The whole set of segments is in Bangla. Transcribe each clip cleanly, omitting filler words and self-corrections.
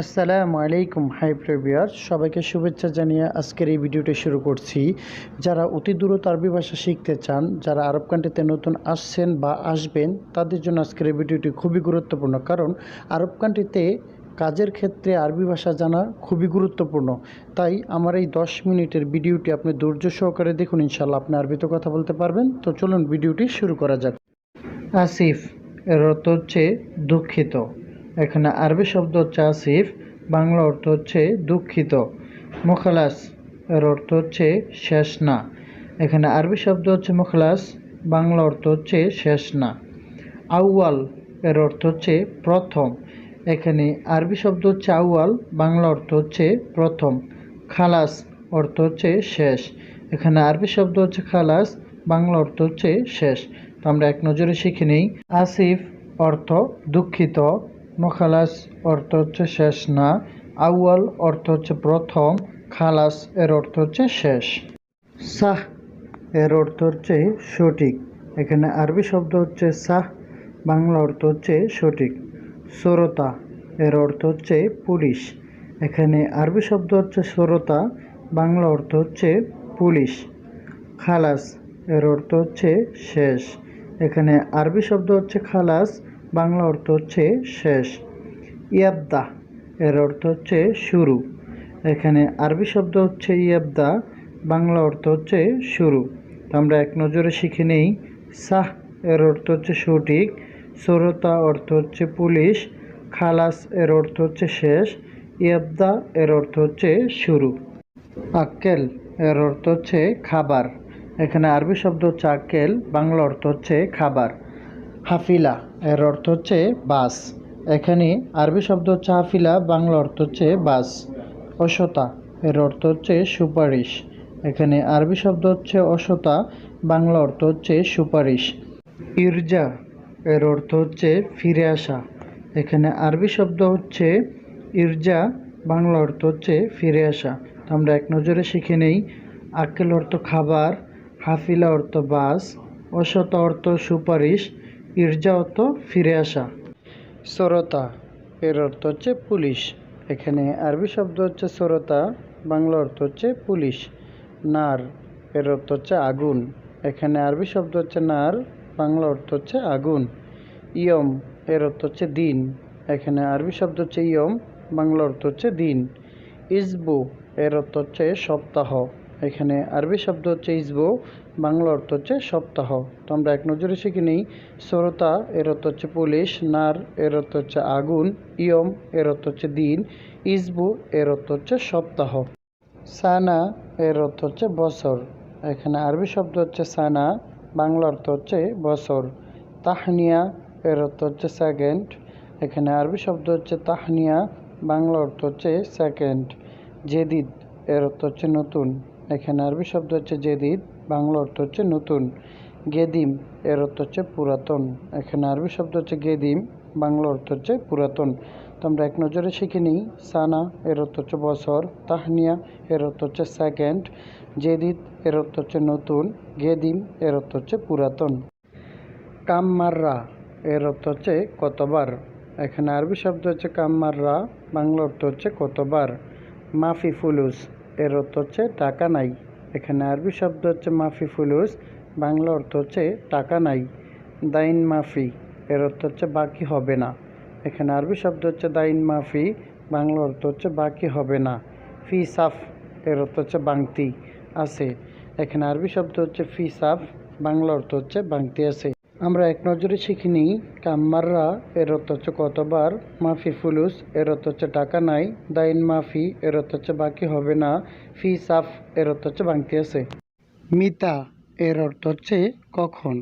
আসসালামু আলাইকুম। হাই প্রিভিয়ার সবাইকে শুভেচ্ছা জানিয়ে আজকের এই ভিডিওটি শুরু করছি। যারা অতি দ্রুত আরবি ভাষা শিখতে চান, যারা আরব কান্ট্রিতে নতুন আসছেন বা আসবেন, তাদের জন্য আজকের এই ভিডিওটি খুবই গুরুত্বপূর্ণ। কারণ আরব কান্ট্রিতে কাজের ক্ষেত্রে আরবি ভাষা জানা খুবই গুরুত্বপূর্ণ। তাই আমার এই 10 মিনিটের ভিডিওটি আপনি ধৈর্য সহকারে দেখুন, ইনশাল্লাহ আপনি আরবিতে কথা বলতে পারবেন। তো চলুন ভিডিওটি শুরু করা যাক। আসিফ এর অর্থ হচ্ছে দুঃখিত। এখানে আরবি শব্দ হচ্ছে আসিফ, বাংলা অর্থ হচ্ছে দুঃখিত। মুখলাস এর অর্থ হচ্ছে শেষ না। এখানে আরবি শব্দ হচ্ছে মুখলাস, বাংলা অর্থ হচ্ছে শেষ না। আউয়াল এর অর্থ হচ্ছে প্রথম। এখানে আরবি শব্দ হচ্ছে আউয়াল, বাংলা অর্থ হচ্ছে প্রথম। খালাস অর্থ হচ্ছে শেষ। এখানে আরবি শব্দ হচ্ছে খালাস, বাংলা অর্থ হচ্ছে শেষ। তো আমরা এক নজরে শিখে নিই। আসিফ অর্থ দুঃখিত, মুখালাস অর্থ হচ্ছে শেষ না, আউয়াল অর্থ হচ্ছে প্রথম, খালাস এর অর্থ হচ্ছে শেষ। সাহ এর অর্থ হচ্ছে সঠিক। এখানে আরবি শব্দ হচ্ছে সাহ, বাংলা অর্থ হচ্ছে সঠিক। শ্রোতা এর অর্থ হচ্ছে পুলিশ। এখানে আরবি শব্দ হচ্ছে শ্রোতা, বাংলা অর্থ হচ্ছে পুলিশ। খালাস এর অর্থ হচ্ছে শেষ। এখানে আরবি শব্দ হচ্ছে খালাস, বাংলা অর্থ হচ্ছে শেষ। ইয়াবদা এর অর্থ হচ্ছে শুরু। এখানে আরবি শব্দ হচ্ছে ইয়াবদা, বাংলা অর্থ হচ্ছে শুরু। তো আমরা এক নজরে শিখে নেই। সাহ এর অর্থ হচ্ছে সঠিক, শ্রোতা অর্থ হচ্ছে পুলিশ, খালাস এর অর্থ হচ্ছে শেষ, ইয়াবদা এর অর্থ হচ্ছে শুরু। আক্কেল এর অর্থ হচ্ছে খাবার। এখানে আরবি শব্দ হচ্ছে আক্কেল, বাংলা অর্থ হচ্ছে খাবার। হাফিলা এর অর্থ হচ্ছে বাস। এখানে আরবি শব্দ হচ্ছে হাফিলা, বাংলা অর্থ হচ্ছে বাস। অসতা এর অর্থ হচ্ছে সুপারিশ। এখানে আরবি শব্দ হচ্ছে অসতা, বাংলা অর্থ হচ্ছে সুপারিশ। ইরজা এর অর্থ হচ্ছে ফিরে আসা। এখানে আরবি শব্দ হচ্ছে ইরজা, বাংলা অর্থ হচ্ছে ফিরে আসা। তো আমরা এক নজরে শিখে নেই। আক্কেল অর্থ খাবার, হাফিলা অর্থ বাস, অসতা অর্থ সুপারিশ, ইরজা অর্থ ফিরে আসা। শ্রোতা এর অর্থ হচ্ছে পুলিশ। এখানে আরবি শব্দ হচ্ছে শ্রোতা, বাংলা অর্থ হচ্ছে পুলিশ। নার এর অর্থ হচ্ছে আগুন। এখানে আরবি শব্দ হচ্ছে নার, বাংলা অর্থ হচ্ছে আগুন। ইয়ম এর অর্থ হচ্ছে দিন। এখানে আরবি শব্দ হচ্ছে ইয়ম, বাংলা অর্থ হচ্ছে দিন। ইসবু এর অর্থ হচ্ছে সপ্তাহ। এখানে আরবি শব্দ হচ্ছে ইসবু, বাংলা অর্থ হচ্ছে সপ্তাহ। তো আমরা এক নজরে শিখে নিই। শ্রোতা এর অর্থ হচ্ছে পুলিশ, নার এর অর্থ হচ্ছে আগুন, ইয়ম এর অর্থ হচ্ছে দিন, ইসবু এর অর্থ হচ্ছে সপ্তাহ। সানা এর অর্থ হচ্ছে বছর। এখানে আরবি শব্দ হচ্ছে সানা, বাংলা অর্থ হচ্ছে বছর। তাহনিয়া এর অর্থ হচ্ছে সেকেন্ড। এখানে আরবি শব্দ হচ্ছে তাহনিয়া, বাংলা অর্থ হচ্ছে সেকেন্ড। জেদিদ এর অর্থ হচ্ছে নতুন। এখানে আরবি শব্দ হচ্ছে জেদিদ, বাংলা অর্থ হচ্ছে নতুন। গেদিম এর অর্থ হচ্ছে পুরাতন। এখানে আরবি শব্দ হচ্ছে গেদিম, বাংলা অর্থ হচ্ছে পুরাতন। তো আমরা এক নজরে শিখে নিই। সানা এর অর্থ হচ্ছে বছর, তাহনিয়া এর অর্থ হচ্ছে সেকেন্ড, জেদিদ এর অর্থ হচ্ছে নতুন, গেদিম এর অর্থ হচ্ছে পুরাতন। কামমাররা এর অর্থ হচ্ছে কতবার। এখানে আরবি শব্দ হচ্ছে কামমাররা, বাংলা অর্থ হচ্ছে কতবার। মাফি ফুলুস এর অর্থ হচ্ছে টাকা নাই। এখানে আরবি শব্দ হচ্ছে মাফি ফুলুস, বাংলা অর্থ হচ্ছে টাকা নাই। দাইন মাফি এর অর্থ হচ্ছে বাকি হবে না। এখানে আরবি শব্দ হচ্ছে দাইন মাফি, বাংলা অর্থ হচ্ছে বাকি হবে না। ফি সাফ এর অর্থ হচ্ছে বাংতি আছে। এখানে আরবি শব্দ হচ্ছে ফি সাফ, বাংলা অর্থ হচ্ছে বাংতি আছে। আমরা এক নজরে শিখে নিই। কাম্মাররা এর অর্থ হচ্ছে কতবার, মাফি ফুলুস এর অর্থ হচ্ছে টাকা নাই, দাইন মাফি এর অর্থ হচ্ছে বাকি হবে না, ফি সাফ এর অর্থ হচ্ছে বাংতি আছে। মিতা এর অর্থ হচ্ছে কখন।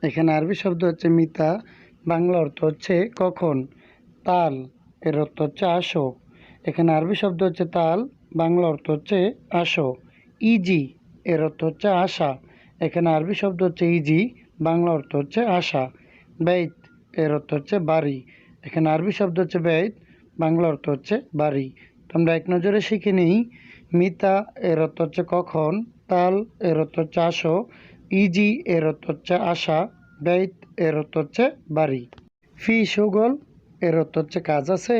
এখানে আরবি শব্দ হচ্ছে মিতা, বাংলা অর্থ হচ্ছে কখন। তাল এর অর্থ হচ্ছে আসো। এখানে আরবি শব্দ হচ্ছে তাল, বাংলা অর্থ হচ্ছে আসো। ইজি এর অর্থ হচ্ছে আশা। এখানে আরবি শব্দ হচ্ছে ইজি, বাংলা অর্থ হচ্ছে আশা। বেইত এর অর্থ হচ্ছে বাড়ি। এখানে আরবি শব্দ হচ্ছে বেইত, বাংলা অর্থ হচ্ছে বাড়ি। তো আমরা এক নজরে শিখে নিই। মিতা এর অর্থ হচ্ছে কখন, তাল এর অর্থ হচ্ছে আসো, ইজি এর অর্থ হচ্ছে আশা, বেইত এর অর্থ হচ্ছে বাড়ি। ফি সুগল এর অর্থ হচ্ছে কাজ আছে।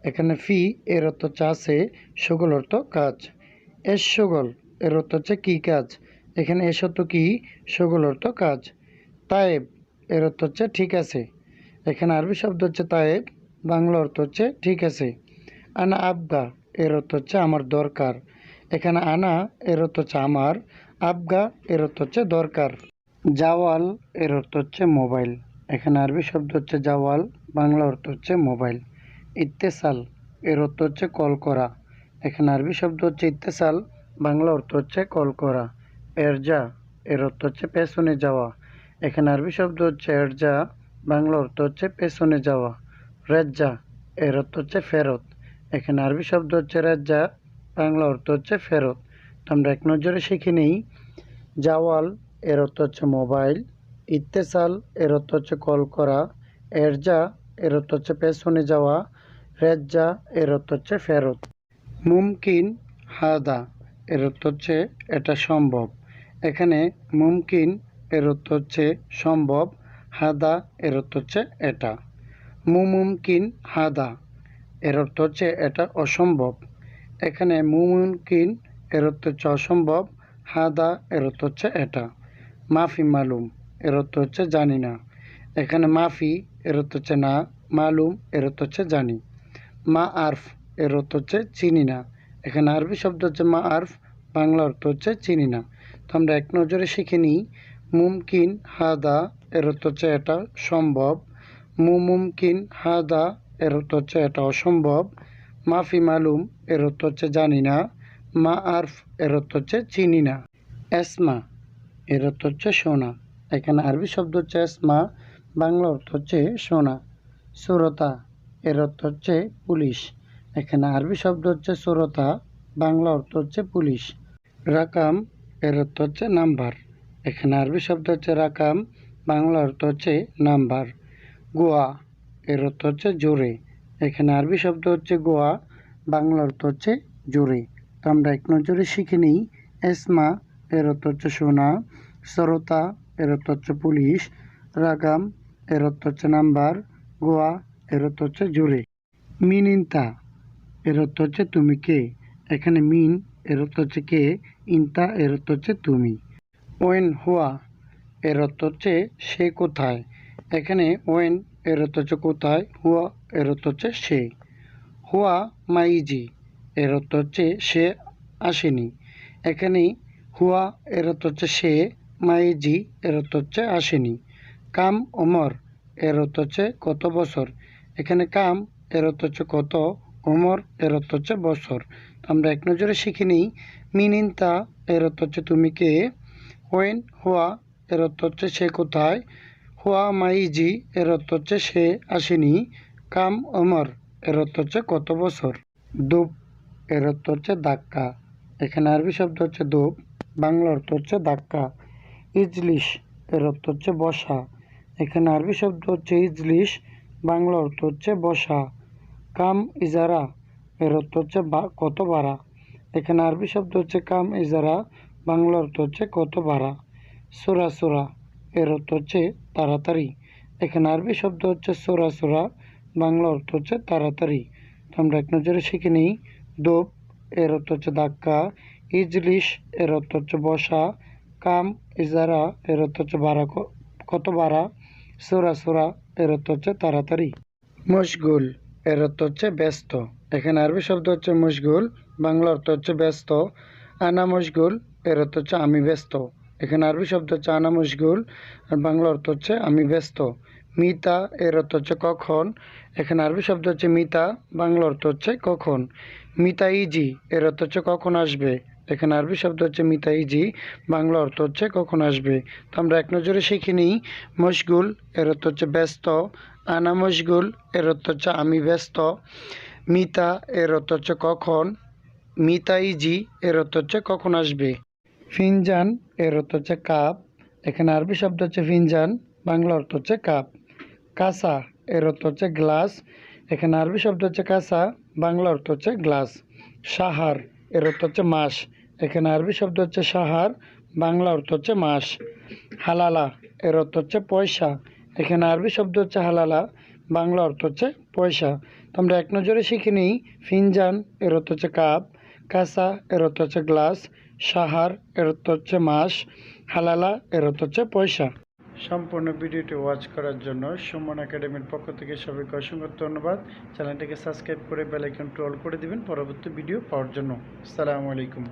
এখানে ফি এর অর্থ হচ্ছে আছে, সগল অর্থ কাজ। এস সগল এর অর্থ হচ্ছে কি কাজ, এখানে এস অর্থ কি, সগল অর্থ কাজ। তায়েব এর অর্থ হচ্ছে ঠিক আছে, এখানে আরবি শব্দ হচ্ছে তায়েব, বাংলা অর্থ হচ্ছে ঠিক আছে। আনা আবগা এর অর্থ হচ্ছে আমার দরকার, এখানে আনা এর অর্থ হচ্ছে আমার, আবগা এর অর্থ হচ্ছে দরকার। জাওয়াল এর অর্থ হচ্ছে মোবাইল, এখানে আরবি শব্দ হচ্ছে জাওয়াল, বাংলা অর্থ হচ্ছে মোবাইল। ইত্তেসাল এর অর্থ হচ্ছে কল করা, এখানে আরবি শব্দ হচ্ছে ইত্তেসাল, বাংলা অর্থ হচ্ছে কল করা। এরজা এর অর্থ হচ্ছে পেছনে যাওয়া, এখানে আরবি শব্দ হচ্ছে এরজা, বাংলা অর্থ হচ্ছে পেছনে যাওয়া। রেজ্জা এর অর্থ হচ্ছে ফেরত, এখানে আরবি শব্দ হচ্ছে রেজ্জা, বাংলা অর্থ হচ্ছে ফেরত। তো আমরা এক নজরে শিখে নিই। জাওয়াল এর অর্থ হচ্ছে মোবাইল, ইত্তেসাল এর অর্থ হচ্ছে কল করা, এরজা এর অর্থ হচ্ছে পেছনে যাওয়া, রেজ্জা এর অর্থ হচ্ছে ফেরত। মুমকিন হাদা এর অর্থ হচ্ছে এটা সম্ভব, এখানে মুমকিন এর অর্থ হচ্ছে সম্ভব, হাদা এর অর্থ হচ্ছে এটা। মুমকিন হাদা এর অর্থ হচ্ছে এটা অসম্ভব, এখানে মুমকিন এর অর্থ হচ্ছে অসম্ভব, হাদা এর অর্থ হচ্ছে এটা। মাফি মালুম এর অর্থ হচ্ছে জানি না, এখানে মাফি এর অর্থ হচ্ছে না, মালুম এর অর্থ হচ্ছে জানি। মা আরফ এর অর্থ হচ্ছে চিনি না, এখানে আরবি শব্দ হচ্ছে মা আরফ, বাংলা অর্থ হচ্ছে চিনি না। তো আমরা এক নজরে শিখে নিই। মুমকিন হাদা এর অর্থ হচ্ছে এটা সম্ভব, মুমকিন হাদা এর অর্থ হচ্ছে এটা অসম্ভব, মাফি মালুম এর অর্থ হচ্ছে জানি না, মা আরফ এর অর্থ হচ্ছে চিনি না। এসমা এর অর্থ হচ্ছে শোনা, এখানে আরবি শব্দ হচ্ছে এসমা, বাংলা অর্থ হচ্ছে শোনা। সুরতা এর অর্থ হচ্ছে পুলিশ, এখানে আরবি শব্দ হচ্ছে সুরতা, বাংলা অর্থ হচ্ছে পুলিশ। রাকাম এর অর্থ হচ্ছে নাম্বার, এখানে আরবি শব্দ হচ্ছে রাকাম, বাংলা অর্থ হচ্ছে নাম্বার। গোয়া এর অর্থ হচ্ছে জোরে, এখানে আরবি শব্দ হচ্ছে গোয়া, বাংলা অর্থ হচ্ছে জোরে। তো আমরা এক নজরে শিখে নিই। এসমা এর অর্থ হচ্ছে শোনা, সরতা এর অর্থ হচ্ছে পুলিশ, রাগাম এর অর্থ হচ্ছে নাম্বার, গোয়া এর অর্থ হচ্ছে জোরে। মিনিনতা এর অর্থ হচ্ছে তুমি কে, এখানে মিন এর অর্থ হচ্ছে কে, ইনতা এর অর্থ হচ্ছে তুমি। ওয়েন হুয়া এর অর্থ হচ্ছে সে কোথায়, এখানে ওয়েন এর অর্থ হচ্ছে কোথায়, হুয়া এর অর্থ হচ্ছে সে। হুয়া মাইজি এর অর্থ হচ্ছে সে আসেনি, এখানে হুয়া এর অর্থ হচ্ছে সে, মাইজি এর অর্থ হচ্ছে আসেনি। কাম ওমর এর অর্থ হচ্ছে কত বছর, এখানে কাম এর অর্থ হচ্ছে কত, ওমর এর অর্থ হচ্ছে বছর। তো আমরা এক নজরে শিখে নিই। মিনিনতা এর অর্থ হচ্ছে তুমি কে, ওয়েন হুয়া এর অর্থ হচ্ছে সে কোথায়, হুয়া মাইজি এর অর্থ হচ্ছে সে আসেনি, কাম ওমর এর অর্থ হচ্ছে কত বছর। দুপ এর অর্থ হচ্ছে ধাক্কা, এখানে আরবি শব্দ হচ্ছে দুপ, বাংলা অর্থ হচ্ছে ধাক্কা। ইজলিশ এর অর্থ হচ্ছে বসা, এখানে আরবি শব্দ হচ্ছে ইজলিশ, বাংলা অর্থ হচ্ছে বসা। কাম ইজারা এর অর্থ হচ্ছে কত ভাড়া, এখানে আরবি শব্দ হচ্ছে কাম ইজারা, বাংলা অর্থ হচ্ছে কত ভাড়া। সোরা সোরা এর অর্থ হচ্ছে তাড়াতাড়ি, এখানে আরবি শব্দ হচ্ছে সোরা সোরা, বাংলা অর্থ হচ্ছে তাড়াতাড়ি। তো আমরা এক নজরে শিখে নিই। দোপ এর অর্থ হচ্ছে ধাক্কা, ইজলিশ এর অর্থ হচ্ছে বসা, কাম ইজারা এর অর্থ হচ্ছে ভাড়া কত ভাড়া, সোরা সোরা এর অর্থ হচ্ছে তাড়াতাড়ি। মশগুল এর অর্থ হচ্ছে ব্যস্ত, এখানে আরবি শব্দ হচ্ছে মশগুল, বাংলা অর্থ হচ্ছে ব্যস্ত। আনা মশগুল এর অর্থ হচ্ছে আমি ব্যস্ত, এখানে আরবি শব্দ হচ্ছে আনা মশগুল, আর বাংলা অর্থ হচ্ছে আমি ব্যস্ত। মিতা এর অর্থ হচ্ছে কখন, এখানে আরবি শব্দ হচ্ছে মিতা, বাংলা অর্থ হচ্ছে কখন। মিতা ইজি এর অর্থ হচ্ছে কখন আসবে, এখানে আরবি শব্দ হচ্ছে মিতা ইজি, বাংলা অর্থ হচ্ছে কখন আসবে। তো আমরা এক নজরে শিখে নিই। মশগুল এর অর্থ হচ্ছে ব্যস্ত, আনা মশগুল এর অর্থ হচ্ছে আমি ব্যস্ত, মিতা এর অর্থ হচ্ছে কখন, মিতা ইজি এর অর্থ হচ্ছে কখন আসবে। ফিনজান এর অর্থ হচ্ছে কাপ, এখানে আরবি শব্দ হচ্ছে ফিনজান, বাংলা অর্থ হচ্ছে কাপ। কাসা এর অর্থ হচ্ছে গ্লাস, এখানে আরবি শব্দ হচ্ছে কাসা, বাংলা অর্থ হচ্ছে গ্লাস। সাহার এর অর্থ হচ্ছে মাস, এখানে আরবি শব্দ হচ্ছে সাহার, বাংলা অর্থ হচ্ছে মাস। হালালা এর অর্থ হচ্ছে পয়সা, এখানে আরবি শব্দ হচ্ছে হালালা, বাংলা অর্থ হচ্ছে পয়সা। তো আমরা এক নজরে শিখে নিই। ফিনজান এর অর্থ হচ্ছে কাপ, কাসা এর অর্থ হচ্ছে গ্লাস, সাহার এর অর্থ হচ্ছে মাস, হালালা এর অর্থ হচ্ছে পয়সা। সম্পূর্ণ ভিডিওটি ওয়াচ করার জন্য সুমন একাডেমির পক্ষ থেকে সবাইকে অসংখ্য ধন্যবাদ। চ্যানেলটিকে সাবস্ক্রাইব করে বেল আইকনটি অল করে দিবেন পরবর্তী ভিডিও পাওয়ার জন্য। আসসালামু আলাইকুম।